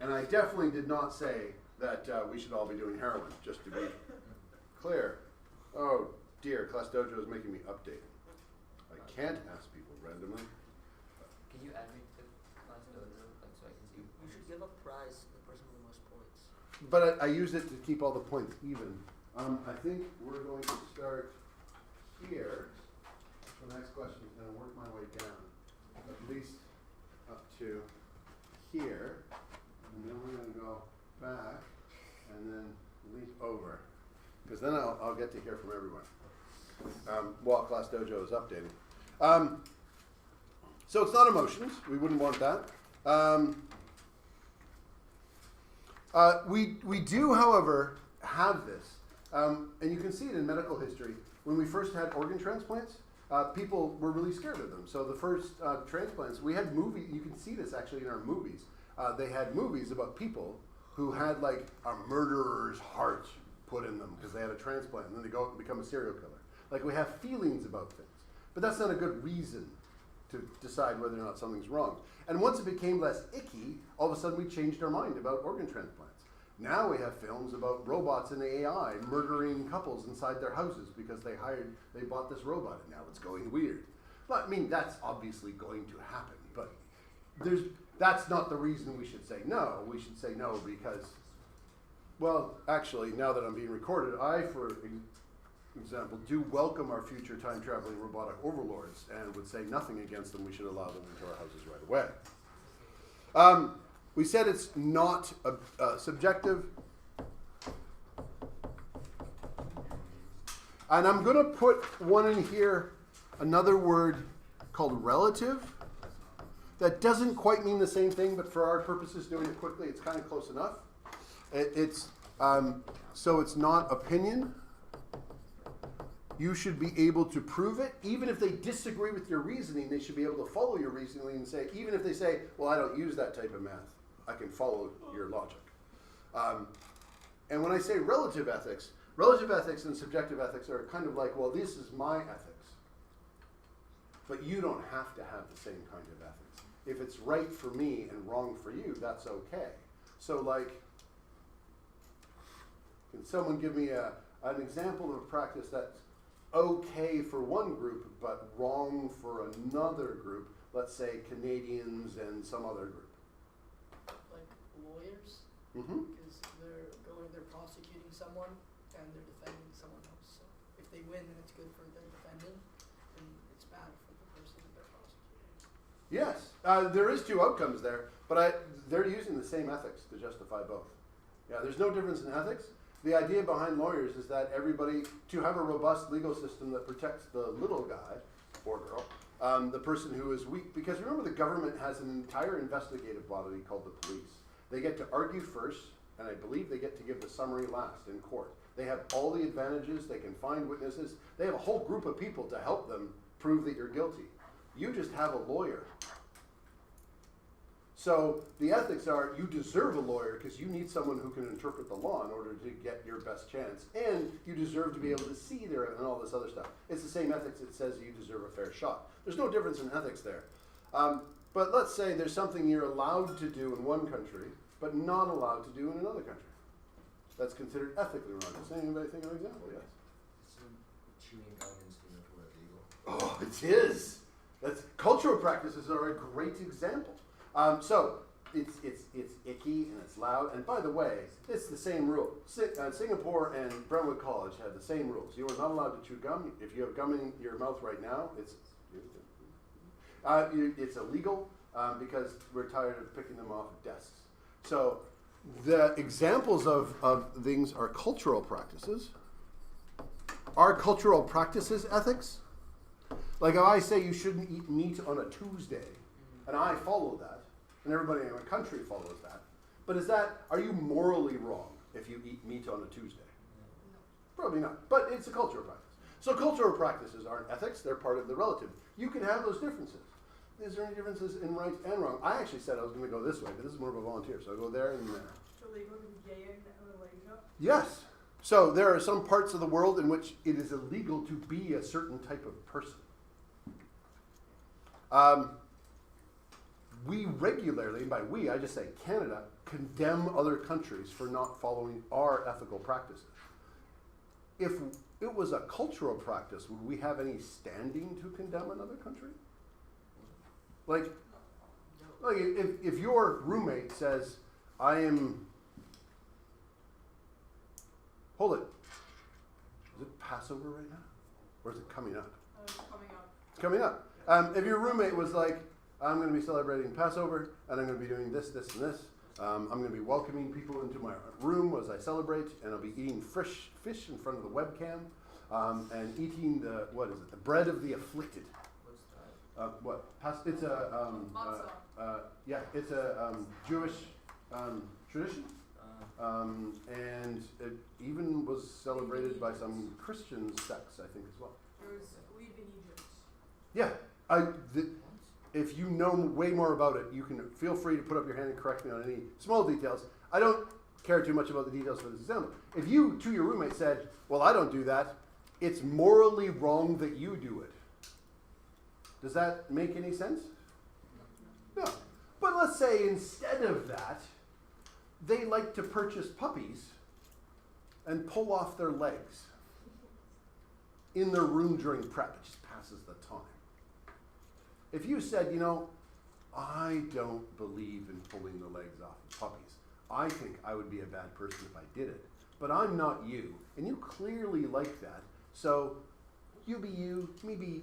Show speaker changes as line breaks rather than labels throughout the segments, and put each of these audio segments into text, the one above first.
And I definitely did not say that we should all be doing heroin, just to be clear. Oh dear, Class Dojo is making me update. I can't ask people randomly.
Can you add me to Class Dojo, like, so I can see?
You should give a prize to the person with the most points.
But I use it to keep all the points even. I think we're going to start here. The next question is going to work my way down, at least up to here. And then we're going to go back and then leap over. Because then I'll get to hear from everyone while Class Dojo is updating. So it's not emotions. We wouldn't want that. We do, however, have this. And you can see it in medical history. When we first had organ transplants, people were really scared of them. So the first transplants, we had movies, you can see this actually in our movies. They had movies about people who had like a murderer's heart put in them because they had a transplant, and then they go out and become a serial killer. Like, we have feelings about things. But that's not a good reason to decide whether or not something's wrong. And once it became less icky, all of a sudden we changed our mind about organ transplants. Now we have films about robots and AI murdering couples inside their houses because they bought this robot, and now it's going weird. But I mean, that's obviously going to happen, but that's not the reason we should say no. We should say no because, well, actually, now that I'm being recorded, I, for example, do welcome our future time-traveling robotic overlords and would say nothing against them. We should allow them into our houses right away. We said it's not subjective. And I'm going to put one in here, another word called relative. That doesn't quite mean the same thing, but for our purposes, doing it quickly, it's kind of close enough. So it's not opinion. You should be able to prove it. Even if they disagree with your reasoning, they should be able to follow your reasoning and say, even if they say, well, I don't use that type of math, I can follow your logic. And when I say relative ethics and subjective ethics are kind of like, well, this is my ethics. But you don't have to have the same kind of ethics. If it's right for me and wrong for you, that's okay. So, like, can someone give me an example of a practice that's okay for one group but wrong for another group? Let's say Canadians and some other group.
Like lawyers,
Mm-hmm.
because they're prosecuting someone and they're defending someone else. So if they win, then it's good for the defendant, and it's bad for the person that they're prosecuting.
Yes, there is two outcomes there, but they're using the same ethics to justify both. Yeah, there's no difference in ethics. The idea behind lawyers is that everybody, to have a robust legal system that protects the little guy or girl, the person who is weak. Because remember, the government has an entire investigative body called the police. They get to argue first, and I believe they get to give the summary last in court. They have all the advantages. They can find witnesses. They have a whole group of people to help them prove that you're guilty. You just have a lawyer. So the ethics are, you deserve a lawyer because you need someone who can interpret the law in order to get your best chance. And you deserve to be able to see there and all this other stuff. It's the same ethics that says you deserve a fair shot. There's no difference in ethics there. But let's say there's something you're allowed to do in one country, but not allowed to do in another country. That's considered ethically wrong. Does anybody think of an example? Yes?
Chewing gum in Singapore illegal?
Oh, it is. That's cultural practices are a great example. So it's icky and it's loud. And by the way, it's the same rule. Singapore and Brentwood College have the same rules. You are not allowed to chew gum. If you have gum in your mouth right now, it's illegal because we're tired of picking them off of desks. So the examples of things are cultural practices. Are cultural practices ethics? Like if I say you shouldn't eat meat on a Tuesday, and I follow that, and everybody in my country follows that, but are you morally wrong if you eat meat on a Tuesday?
No.
Probably not, but it's a cultural practice. So cultural practices aren't ethics, they're part of the relative. You can have those differences. Is there any differences in right and wrong? I actually said I was going to go this way, but this is more of a volunteer, so I'll go there and there.
It's illegal to be gay in Malaysia?
Yes. So there are some parts of the world in which it is illegal to be a certain type of person. we regularly, and by we, I just say Canada, condemn other countries for not following our ethical practices. If it was a cultural practice, would we have any standing to condemn another country? Like if your roommate says, I am, hold it, is it Passover right now? Or is it coming up?
It's coming up.
It's coming up. If your roommate was like, I'm going to be celebrating Passover, and I'm going to be doing this, this, and this. I'm going to be welcoming people into my room as I celebrate, and I'll be eating fish in front of the webcam, and eating the bread of the afflicted.
What's that?
It's a it's a Jewish tradition, and it even was celebrated by some Christian sects, I think, as well.
It was believed in Egypt.
Yeah, if you know way more about it, you can feel free to put up your hand and correct me on any small details. I don't care too much about the details for this example. If you, to your roommate, said, well, I don't do that, it's morally wrong that you do it. Does that make any sense? No. But let's say instead of that, they like to purchase puppies and pull off their legs in their room during prep. It just passes the time. If you said, I don't believe in pulling the legs off of puppies. I think I would be a bad person if I did it. But I'm not you, and you clearly like that. So you be you, me be,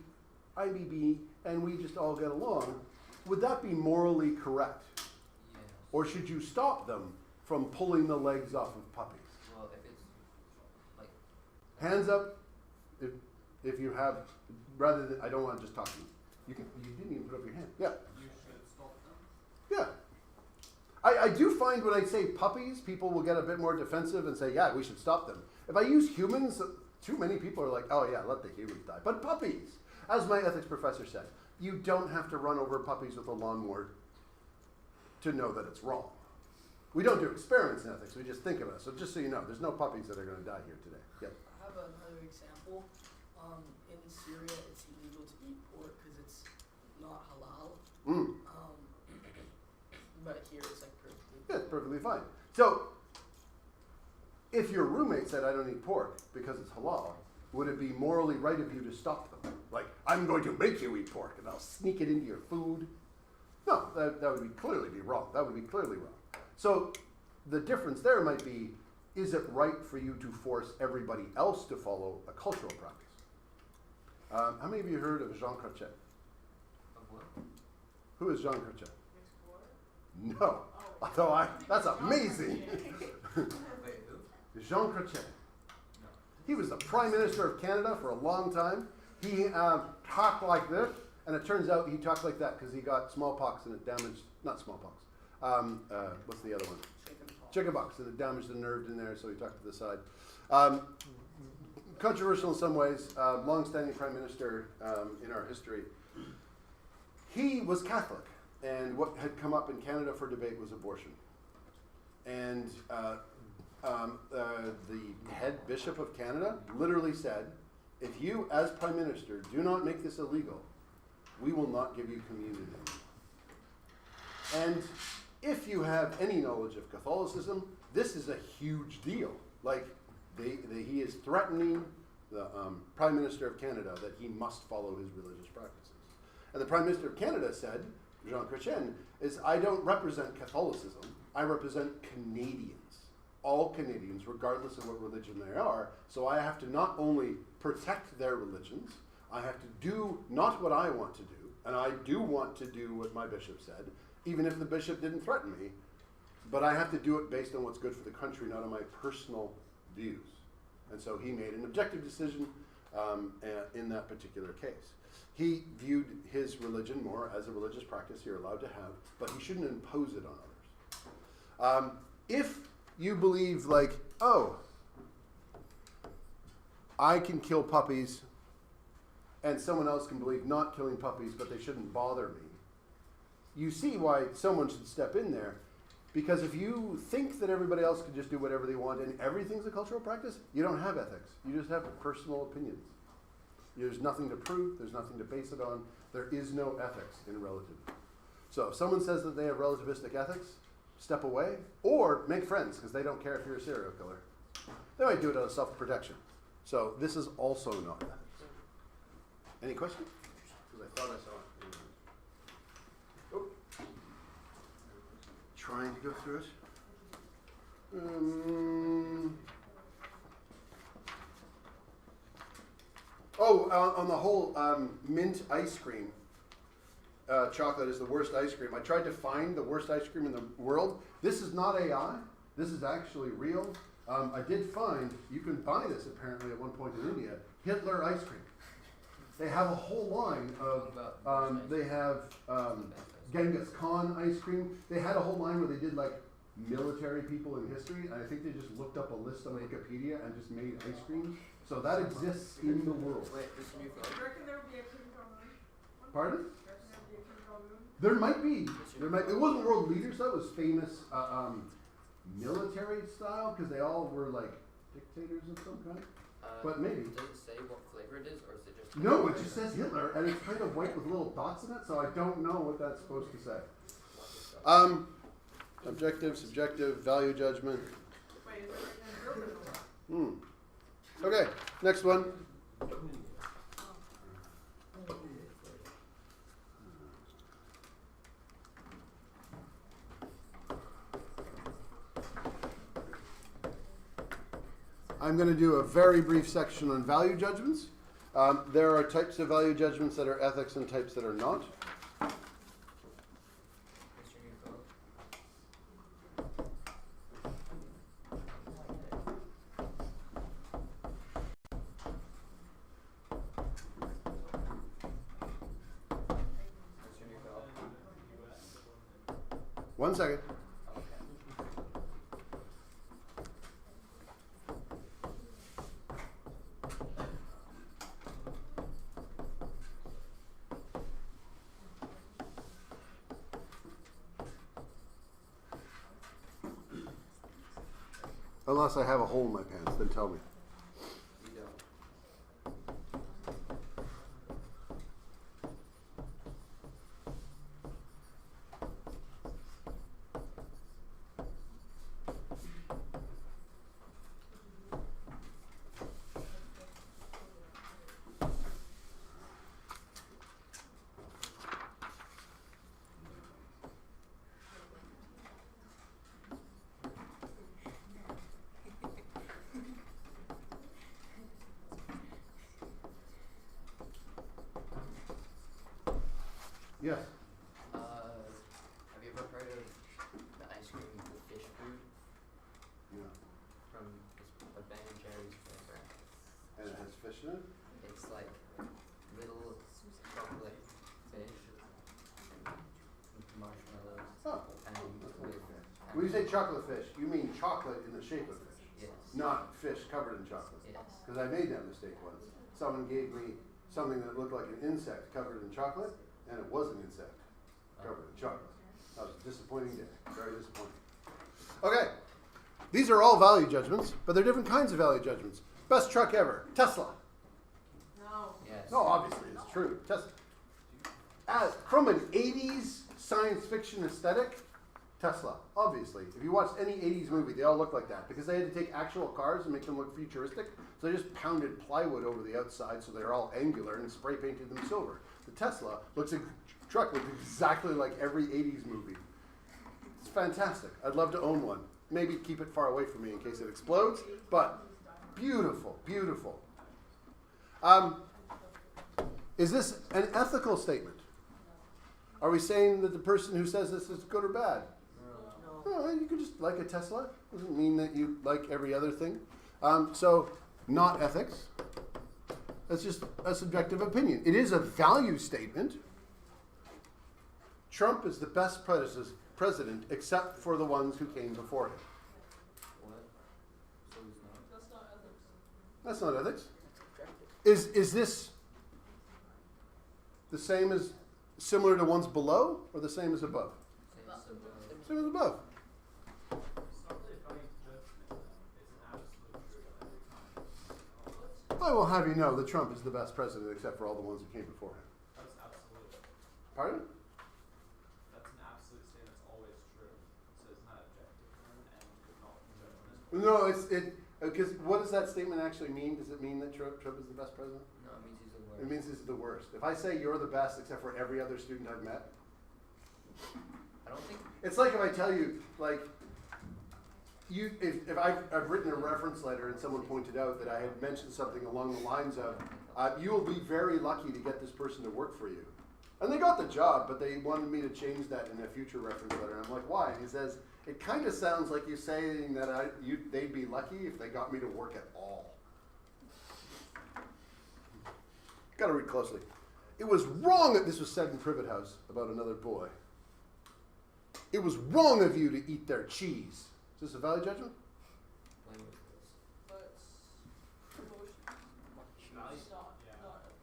I be me, and we just all get along. Would that be morally correct?
Yes.
Or should you stop them from pulling the legs off of puppies?
Well, if it's like.
Hands up if you have, rather than, I don't want to just talk to you. You didn't even put up your hand. Yeah.
You should stop them.
Yeah. I do find when I say puppies, people will get a bit more defensive and say, yeah, we should stop them. If I use humans, too many people are like, oh yeah, let the humans die. But puppies, as my ethics professor said, you don't have to run over puppies with a lawnmower to know that it's wrong. We don't do experiments in ethics, we just think of it. So just so you know, there's no puppies that are going to die here today. Yeah.
I have another example. In Syria, it's illegal to eat pork because it's not halal. But here it's like perfectly.
Yeah, it's perfectly fine. So, if your roommate said, I don't eat pork because it's halal, would it be morally right of you to stop them? Like, I'm going to make you eat pork and I'll sneak it into your food? No, that would clearly be wrong. That would be clearly wrong. So, the difference there might be, is it right for you to force everybody else to follow a cultural practice? How many of you heard of Jean Chrétien?
Of what?
Who is Jean Chrétien?
Explorer?
No. Although that's amazing.
Wait, who?
Jean Chrétien. He was the Prime Minister of Canada for a long time. He talked like this, and it turns out he talked like that because he got smallpox and it damaged, not smallpox, what's the other one? Chickenpox, and it damaged the nerve in there, so he talked to the side. Controversial in some ways, long-standing Prime Minister in our history. He was Catholic, and what had come up in Canada for debate was abortion. And the head bishop of Canada literally said, if you, as Prime Minister, do not make this illegal, we will not give you communion anymore. And if you have any knowledge of Catholicism, this is a huge deal. Like, he is threatening the Prime Minister of Canada that he must follow his religious practices. And the Prime Minister of Canada said, Jean Chrétien, is I don't represent Catholicism, I represent Canadians. All Canadians, regardless of what religion they are. So I have to not only protect their religions, I have to do not what I want to do, and I do want to do what my bishop said, even if the bishop didn't threaten me, but I have to do it based on what's good for the country, not on my personal views. And so he made an objective decision in that particular case. He viewed his religion more as a religious practice you're allowed to have, but he shouldn't impose it on others. If you believe like, oh, I can kill puppies, and someone else can believe not killing puppies, but they shouldn't bother me, you see why someone should step in there. Because if you think that everybody else can just do whatever they want and everything's a cultural practice, you don't have ethics. You just have personal opinions. There's nothing to prove. There's nothing to base it on. There is no ethics in relativity. So if someone says that they have relativistic ethics, step away or make friends because they don't care if you're a serial killer. They might do it out of self-protection. So this is also not ethics. Any questions? Because I thought I saw it. Oh. Trying to go through it. On the whole mint ice cream, chocolate is the worst ice cream. I tried to find the worst ice cream in the world. This is not AI. This is actually real. I did find, you can buy this apparently at one point in India, Hitler ice cream. They have a whole line of, they have Genghis Khan ice cream. They had a whole line where they did like military people in history, and I think they just looked up a list on Wikipedia and just made ice cream. So that exists in the world.
Wait, this new
Do
phone?
you reckon there would be a Kim Jong-un?
Pardon?
Do you reckon there would be a Kim Jong-un?
There might be. There might. It wasn't world leaders though. It was famous military style because they all were like dictators of some kind. But maybe.
Does it say what flavor it is, or is it just?
No, it just says Hitler, and it's kind of white with little dots in it, so I don't know what that's supposed to say. Objective, subjective, value judgment.
Wait, is it written in German or what?
Okay, next one. I'm going to do a very brief section on value judgments. There are types of value judgments that are ethics and types that are not.
What's your new phone? What's your new phone?
1 second. Unless I have a hole in my pants, then tell me.
You don't.
Yes.
Have you ever heard of the ice cream, the fish food
Yeah.
from a Ben and Jerry's flavor?
And it has fish in it?
It's like little chocolate fish, marshmallows,
Oh.
and with
When you say chocolate fish, you mean chocolate in the shape of fish,
yes,
not fish covered in chocolate.
yes.
Because I made that mistake once. Someone gave me something that looked like an insect covered in chocolate, and it was an insect covered in chocolate. That was a disappointing day. Very disappointing. Okay. These are all value judgments, but they're different kinds of value judgments. Best truck ever, Tesla.
No.
Yes.
No, obviously it's true. Tesla. From an 80s science fiction aesthetic, Tesla, obviously. If you watched any 80s movie, they all look like that because they had to take actual cars and make them look futuristic. So they just pounded plywood over the outside so they're all angular and spray painted them silver. The Tesla truck looks exactly like every 80s movie. It's fantastic. I'd love to own one. Maybe keep it far away from me in case it explodes, but beautiful, beautiful. Is this an ethical statement? Are we saying that the person who says this is good or bad?
No.
No, you could just like a Tesla. Doesn't mean that you like every other thing. So, not ethics. That's just a subjective opinion. It is a value statement. Trump is the best president except for the ones who came before him.
What? So he's not.
That's not ethics.
That's not ethics.
That's objective.
Is this the same as, similar to ones below, or the same as above? Same as above. I will have you know that Trump is the best president except for all the ones who came before him.
That's absolute.
Pardon?
That's
No, because what does that statement actually mean? Does it mean that Trump is the best president?
No, it means he's the worst.
It means he's the worst. If I say you're the best except for every other student I've met,
I don't think.
it's like if I tell you, like, if I've written a reference letter and someone pointed out that I had mentioned something along the lines of, you will be very lucky to get this person to work for you. And they got the job, but they wanted me to change that in a future reference letter. And I'm like, why? And he says, it kind of sounds like you're saying that they'd be lucky if they got me to work at all. Got to read closely. It was wrong that this was said in Privet House about another boy. It was wrong of you to eat their cheese. Is this a valid judgment?
When was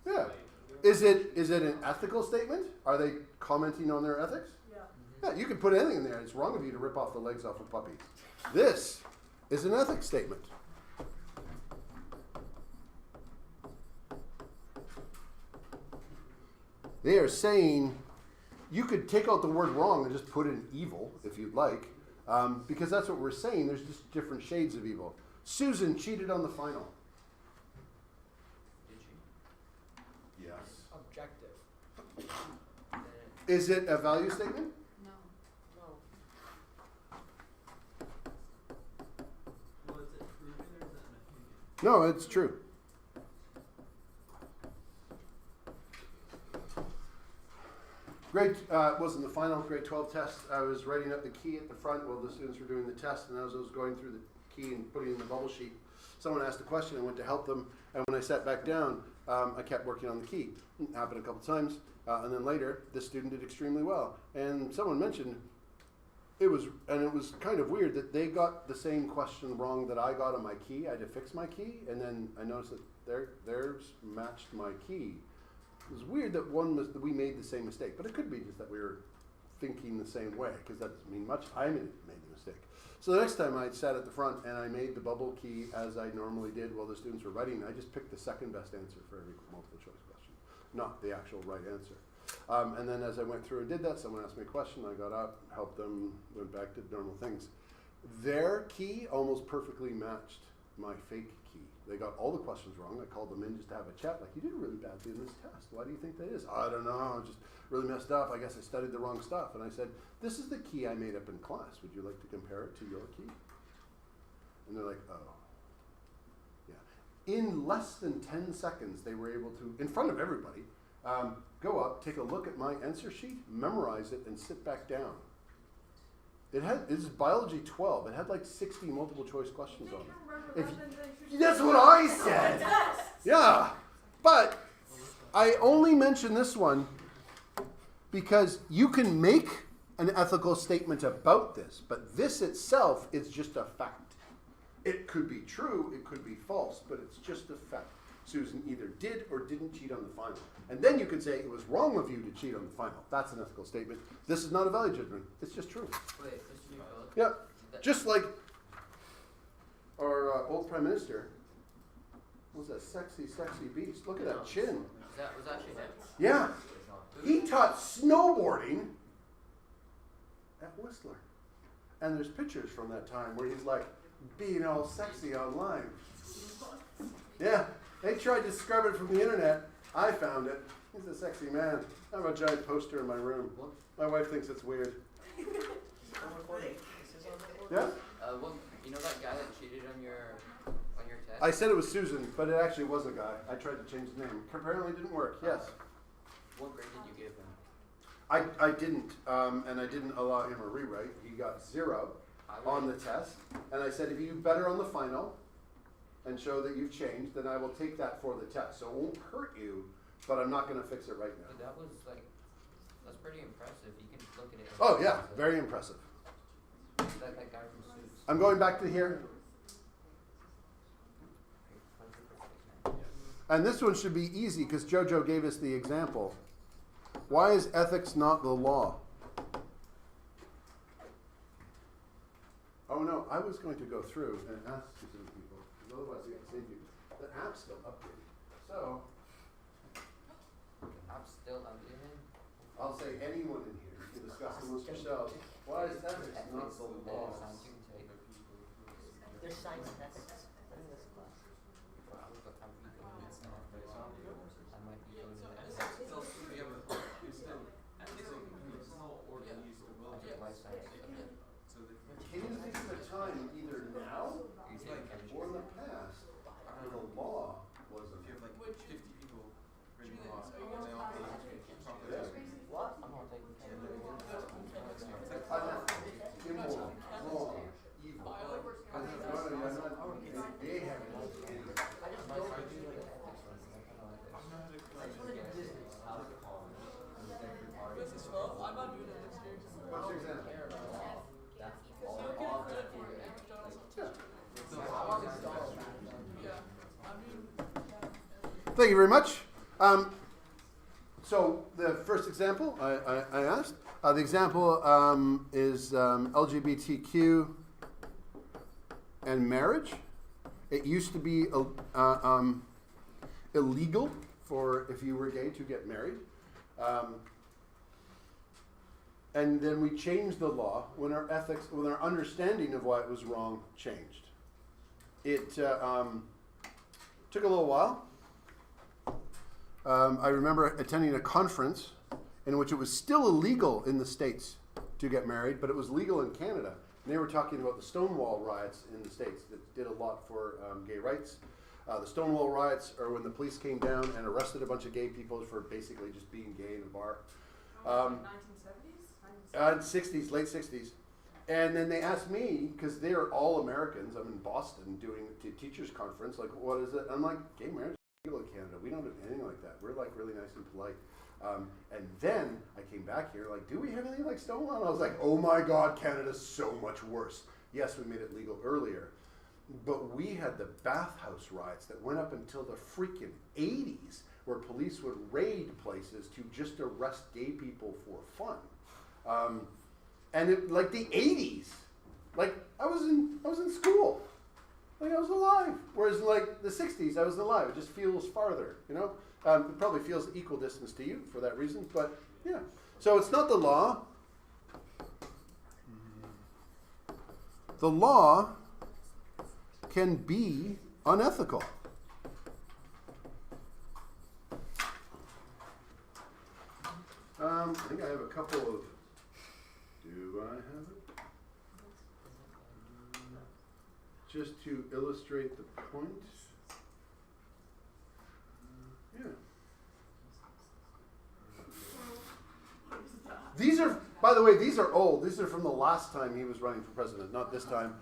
this?
Yeah. Is it an ethical statement? Are they commenting on their ethics?
Yeah.
Yeah, you can put anything in there. It's wrong of you to rip off the legs off of puppies. This is an ethics statement. They are saying you could take out the word wrong and just put in evil if you'd like, because that's what we're saying. There's just different shades of evil. Susan cheated on the final.
Did she?
Yes.
Objective.
Then
Is it a value statement?
No.
Well, is it proven or is it an opinion?
No, it's true. Grade wasn't the final grade 12 test. I was writing up the key at the front while the students were doing the test, and as I was going through the key and putting it in the bubble sheet, someone asked a question. I went to help them, and when I sat back down, I kept working on the key. It happened a couple times, and then later, this student did extremely well. And someone mentioned it was kind of weird that they got the same question wrong that I got on my key. I had to fix my key, and then I noticed that theirs matched my key. It was weird that we made the same mistake, but it could be just that we were thinking the same way, because that doesn't mean much. I made the mistake. So the next time I sat at the front and I made the bubble key as I normally did while the students were writing, I just picked the second best answer for every multiple choice question, not the actual right answer. And then as I went through and did that, someone asked me a question, I got up, helped them, went back to normal things. Their key almost perfectly matched my fake key. They got all the questions wrong. I called them in just to have a chat, like, you did really badly in this test. Why do you think that is? I don't know, I just really messed up. I guess I studied the wrong stuff. And I said, this is the key I made up in class. Would you like to compare it to your key? And they're like, oh. Yeah. In less than 10 seconds, they were able to, in front of everybody, go up, take a look at my answer sheet, memorize it, and sit back down. This is biology 12. It had like 60 multiple choice questions on it. That's what I said. Yeah. But I only mention this one because you can make an ethical statement about this, but this itself is just a fact. It could be true, it could be false, but it's just a fact. Susan either did or didn't cheat on the final. And then you could say it was wrong of you to cheat on the final. That's an ethical statement. This is not a value judgment. It's just true.
Wait, Mr. Newfield?
Yeah.
That-
Just like our old prime minister was a sexy, sexy beast. Look at that chin.
was actually him?
Yeah. He taught snowboarding at Whistler. And there's pictures from that time where he's like being all sexy online. Yeah. They tried to scrub it from the internet. I found it. He's a sexy man. I have a giant poster in my room. My wife thinks it's weird.
I'm recording. This is on record.
Yeah?
Well, you know that guy that cheated on your test?
I said it was Susan, but it actually was a guy. I tried to change the name. Apparently it didn't work. Yes.
What grade did you give him?
I didn't, and I didn't allow him a rewrite. He got 0 on the test. And I said, if you do better on the final and show that you've changed, then I will take that for the test. So it won't hurt you, but I'm not going to fix it right now.
But that's pretty impressive. You can look at it.
Oh, yeah. Very impressive.
That guy from Suits.
I'm going back to here. And this one should be easy because JoJo gave us the example. Why is ethics not the law? Oh no, I was going to go through and ask specific people, because otherwise I get to save you. The app's still updated. So,
I'm still updating.
I'll say anyone in here, you can discuss amongst yourselves. Why is ethics not the law?
There's
Thank you very much. So the first example I asked, the example is LGBTQ and marriage. It used to be illegal for if you were gay to get married. And then we changed the law when our ethics, when our understanding of why it was wrong changed. It took a little while. I remember attending a conference in which it was still illegal in the States to get married, but it was legal in Canada. And they were talking about the Stonewall riots in the States that did a lot for gay rights. The Stonewall riots are when the police came down and arrested a bunch of gay people for basically just being gay in a bar.
1970s?
60s, late 60s. And then they asked me, because they are all Americans, I'm in Boston doing a teachers conference, like, what is it? I'm like, gay marriage is legal in Canada. We don't do anything like that. We're like really nice and polite. And then I came back here, like, do we have anything like Stonewall? And I was like, oh my God, Canada's so much worse. Yes, we made it legal earlier. But we had the bathhouse riots that went up until the freaking 80s, where police would raid places to just arrest gay people for fun. And it, like the 80s, like I was in school, like I was alive. Whereas like the 60s, I wasn't alive. It just feels farther, you know. It probably feels equal distance to you for that reason, but yeah. So it's not the law. The law can be unethical. I think I have a couple of. Do I have it? Just to illustrate the point. Yeah. These are, by the way, these are old. These are from the last time he was running for president, not this time.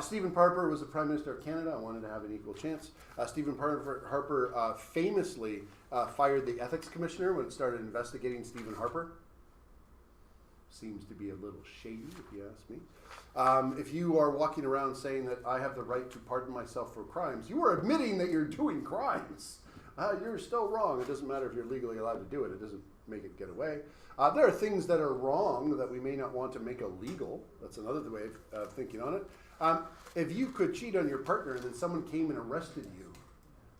Stephen Harper was the Prime Minister of Canada. I wanted to have an equal chance. Stephen Harper famously fired the Ethics Commissioner when it started investigating Stephen Harper. Seems to be a little shady, if you ask me. If you are walking around saying that I have the right to pardon myself for crimes, you are admitting that you're doing crimes. You're still wrong. It doesn't matter if you're legally allowed to do it. It doesn't make it get away. There are things that are wrong that we may not want to make illegal. That's another way of thinking on it. If you could cheat on your partner and then someone came and arrested you,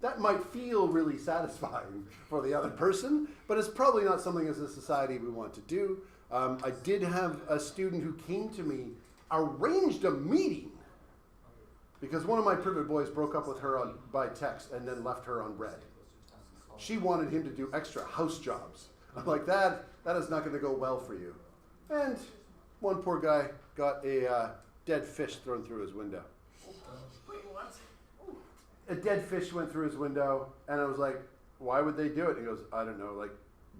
that might feel really satisfying for the other person, but it's probably not something as a society we want to do. I did have a student who came to me, arranged a meeting, because one of my privet boys broke up with her by text and then left her on red. She wanted him to do extra house jobs. I'm like, that is not going to go well for you. And one poor guy got a dead fish thrown through his window.
Wait, what?
A dead fish went through his window, and I was like, why would they do it? And he goes, I don't know, like,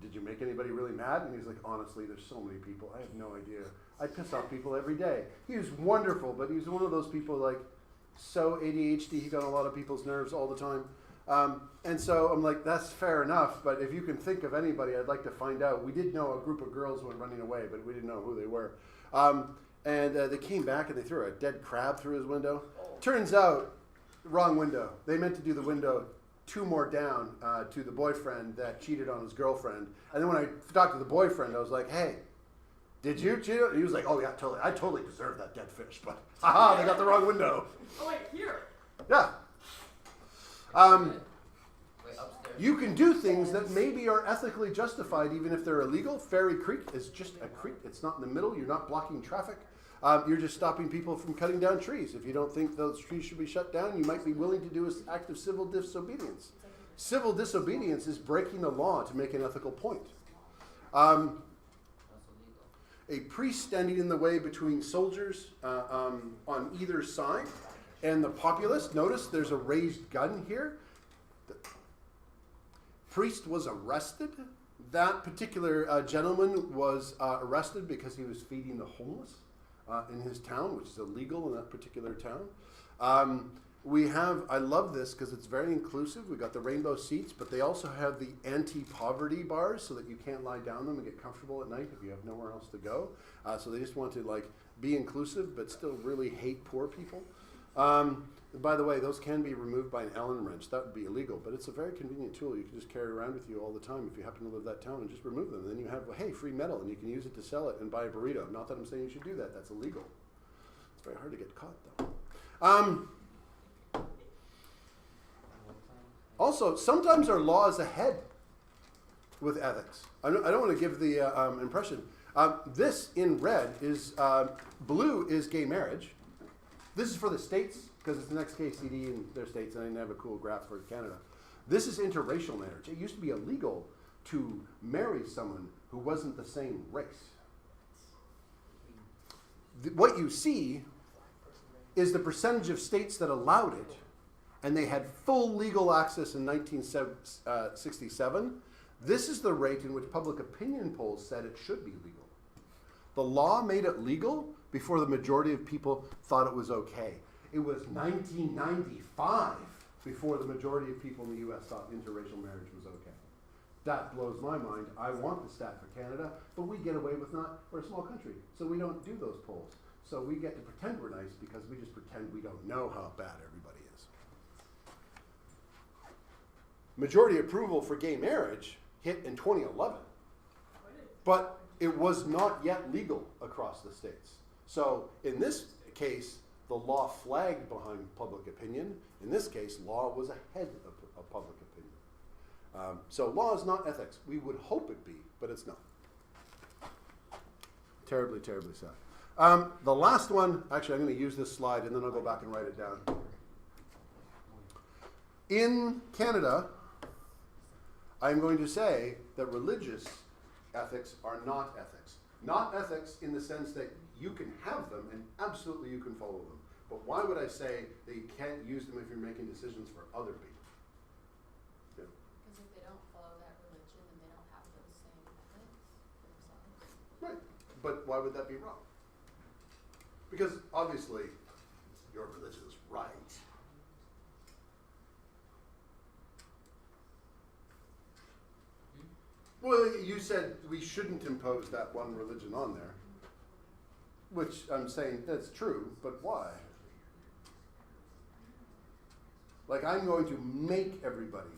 did you make anybody really mad? And he's like, honestly, there's so many people, I have no idea. I piss off people every day. He was wonderful, but he was one of those people like, so ADHD, he got on a lot of people's nerves all the time. And so I'm like, that's fair enough, but if you can think of anybody, I'd like to find out. We did know a group of girls went running away, but we didn't know who they were. And they came back and they threw a dead crab through his window. Turns out, wrong window. They meant to do the window 2 more down to the boyfriend that cheated on his girlfriend. And then when I talked to the boyfriend, I was like, hey, did you cheat? And he was like, oh yeah, totally. I totally deserved that dead fish, but haha, they got the wrong window.
Oh wait, here.
Yeah.
Wait, upstairs.
You can do things that maybe are ethically justified even if they're illegal. Ferry Creek is just a creek. It's not in the middle. You're not blocking traffic. You're just stopping people from cutting down trees. If you don't think those trees should be shut down, you might be willing to do an act of civil disobedience. Civil disobedience is breaking the law to make an ethical point.
That's illegal.
A priest standing in the way between soldiers on either side and the populace. Notice there's a raised gun here. The priest was arrested. That particular gentleman was arrested because he was feeding the homeless in his town, which is illegal in that particular town. We have, I love this because it's very inclusive. We've got the rainbow seats, but they also have the anti-poverty bars so that you can't lie down them and get comfortable at night if you have nowhere else to go. So they just want to like be inclusive, but still really hate poor people. By the way, those can be removed by an Allen wrench. That would be illegal, but it's a very convenient tool. You can just carry around with you all the time if you happen to live that town and just remove them. And then you have, hey, free metal, and you can use it to sell it and buy a burrito. Not that I'm saying you should do that. That's illegal. It's very hard to get caught, though. Also, sometimes our law is ahead with ethics. I don't want to give the impression. This in red is, blue is gay marriage. This is for the states, because it's the next KCD in their states, and I didn't have a cool graph for Canada. This is interracial marriage. It used to be illegal to marry someone who wasn't the same race. What you see is the percentage of states that allowed it, and they had full legal access in 1967. This is the rate in which public opinion polls said it should be legal. The law made it legal before the majority of people thought it was okay. It was 1995 before the majority of people in the US thought interracial marriage was okay. That blows my mind. I want the stat for Canada, but we get away with not, we're a small country, so we don't do those polls. So we get to pretend we're nice because we just pretend we don't know how bad everybody is. Majority approval for gay marriage hit in 2011, but it was not yet legal across the states. So in this case, the law flagged behind public opinion. In this case, law was ahead of public opinion. So law is not ethics. We would hope it be, but it's not. Terribly, terribly sad. The last one, actually, I'm going to use this slide and then I'll go back and write it down. In Canada, I'm going to say that religious ethics are not ethics. Not ethics in the sense that you can have them and absolutely you can follow them. But why would I say that you can't use them if you're making decisions for other people? Yeah.
Because if they don't follow that religion, then they don't have those same ethics themselves.
Right. But why would that be wrong? Because obviously your religion is right. Well, you said we shouldn't impose that one religion on there, which I'm saying that's true, but why? Like, I'm going to make everybody,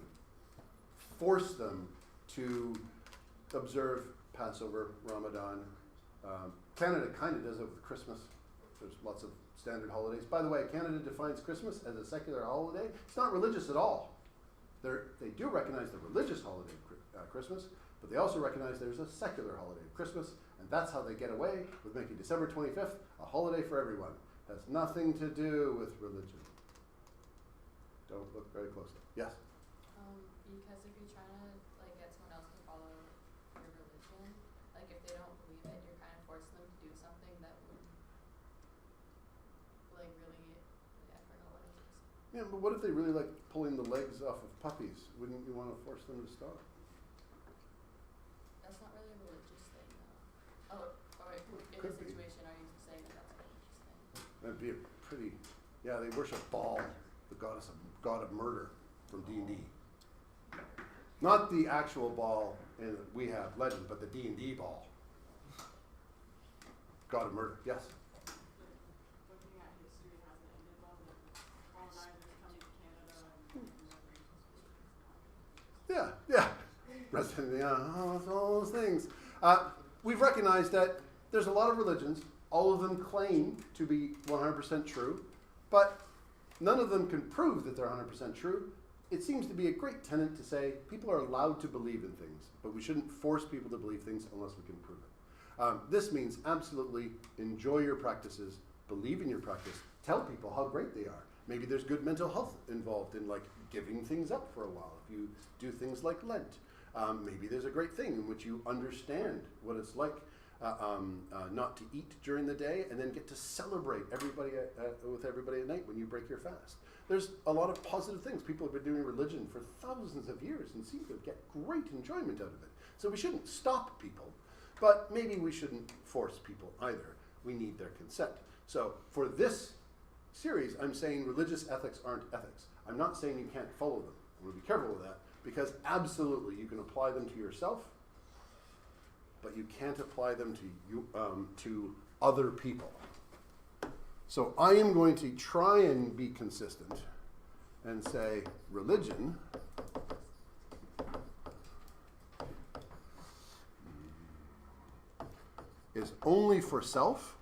force them to observe Passover, Ramadan. Canada kind of does it with Christmas. There's lots of standard holidays. By the way, Canada defines Christmas as a secular holiday. It's not religious at all. They do recognize the religious holiday, Christmas, but they also recognize there's a secular holiday, Christmas, and that's how they get away with making December 25th a holiday for everyone. Has nothing to do with religion. Don't look very closely. Yes?
Because if you're trying to get someone else to follow your religion, if they don't believe it, you're kind of forcing them to do something that would really, I forgot what it is.
Yeah, but what if they really like pulling the legs off of puppies? Wouldn't you want to force them to stop?
That's not really a religious thing, though. Oh, alright. In
Could
this
be.
situation, are you saying that that's a religious thing?
That'd be a pretty, yeah, they worship Baal, the god of murder from D&D. Not the actual Baal in We Have Legend, but the D&D Baal. God of murder, yes?
Looking at history, it hasn't ended well. The colonizers coming to Canada and
Yeah. Resident, all those things. We've recognized that there's a lot of religions. All of them claim to be 100% true, but none of them can prove that they're 100% true. It seems to be a great tenet to say people are allowed to believe in things, but we shouldn't force people to believe things unless we can prove it. This means absolutely enjoy your practices, believe in your practice, tell people how great they are. Maybe there's good mental health involved in giving things up for a while. If you do things like Lent, maybe there's a great thing in which you understand what it's like not to eat during the day and then get to celebrate with everybody at night when you break your fast. There's a lot of positive things. People have been doing religion for thousands of years and seem to get great enjoyment out of it. So we shouldn't stop people, but maybe we shouldn't force people either. We need their consent. So for this series, I'm saying religious ethics aren't ethics. I'm not saying you can't follow them. I'm going to be careful with that, because absolutely you can apply them to yourself, but you can't apply them to other people. So I am going to try and be consistent and say religion is only for self,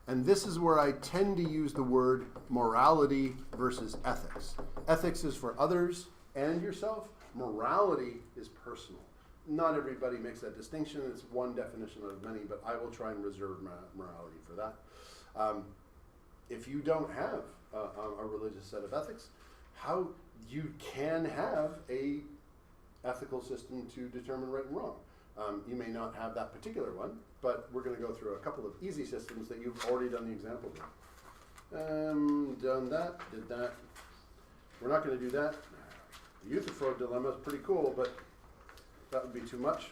and this is where I tend to use the word morality versus ethics. Ethics is for others and yourself. Morality is personal. Not everybody makes that distinction. It's one definition of many, but I will try and reserve morality for that. If you don't have a religious set of ethics, how you can have a ethical system to determine right and wrong. You may not have that particular one, but we're going to go through a couple of easy systems that you've already done the example with. Done that, did that. We're not going to do that. The Euthyphro dilemma is pretty cool, but that would be too much.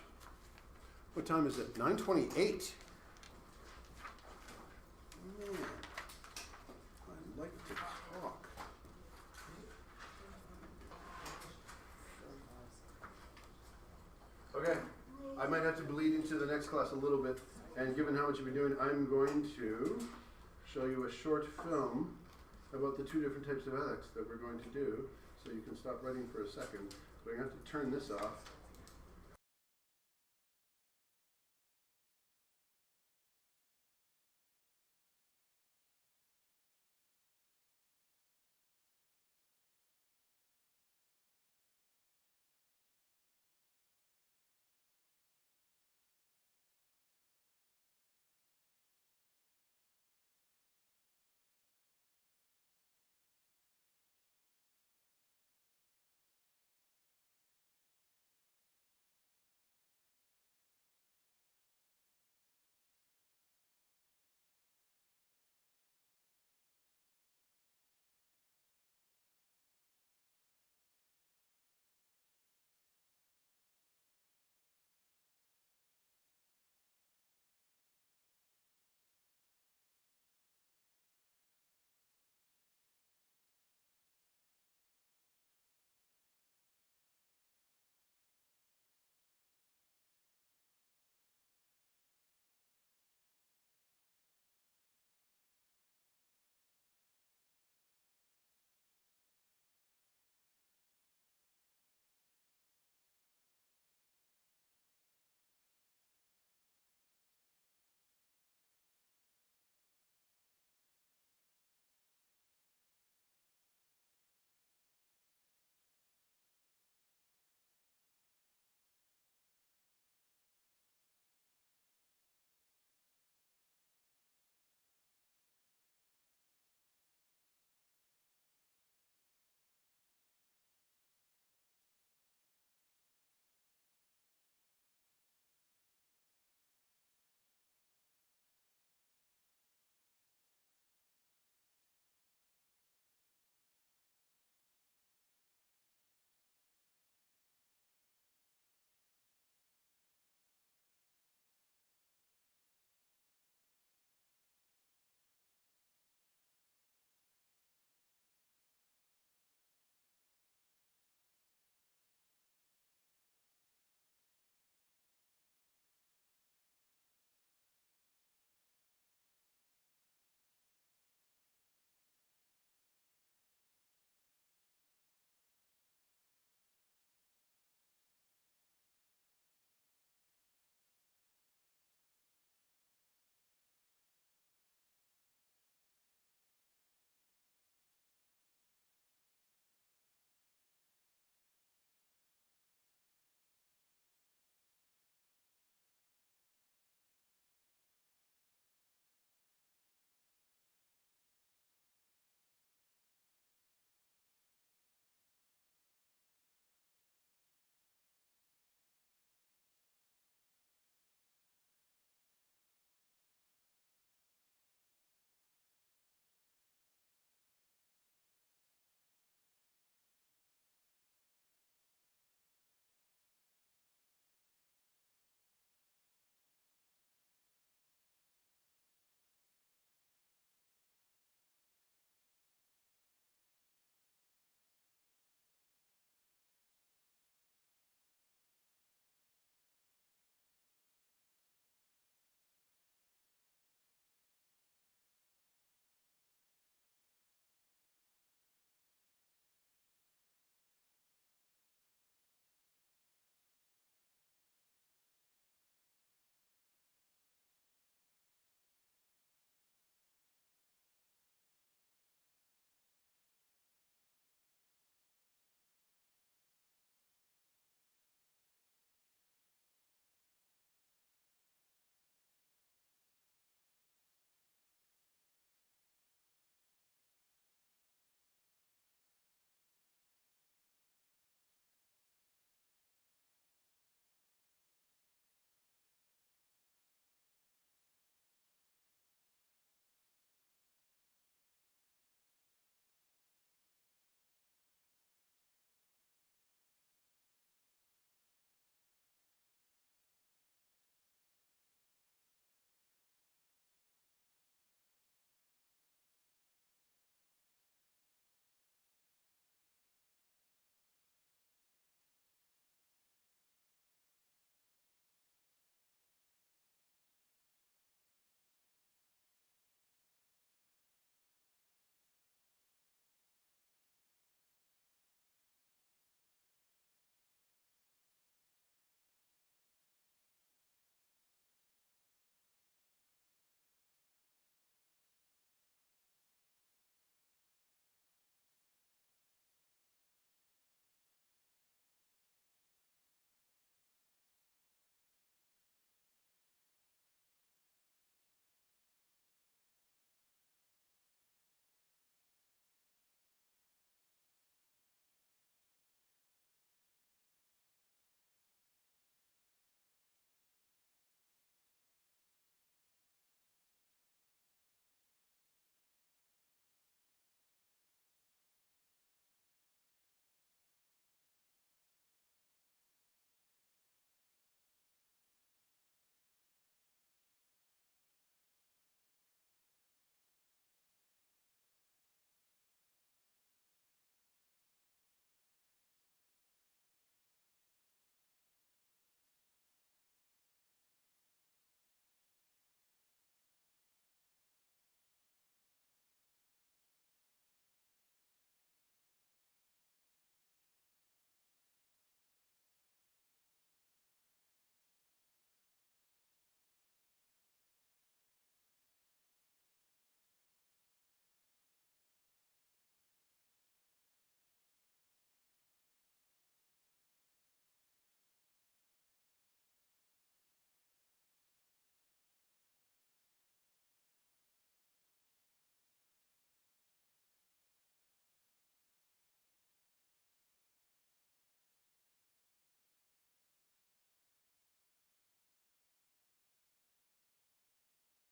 What time is it? 9:28. Man, I like to talk. Okay, I might have to bleed into the next class a little bit, and given how much you've been doing, I'm going to show you a short film about the two different types of ethics that we're going to do, so you can stop writing for a second. So I'm going to have to turn this off.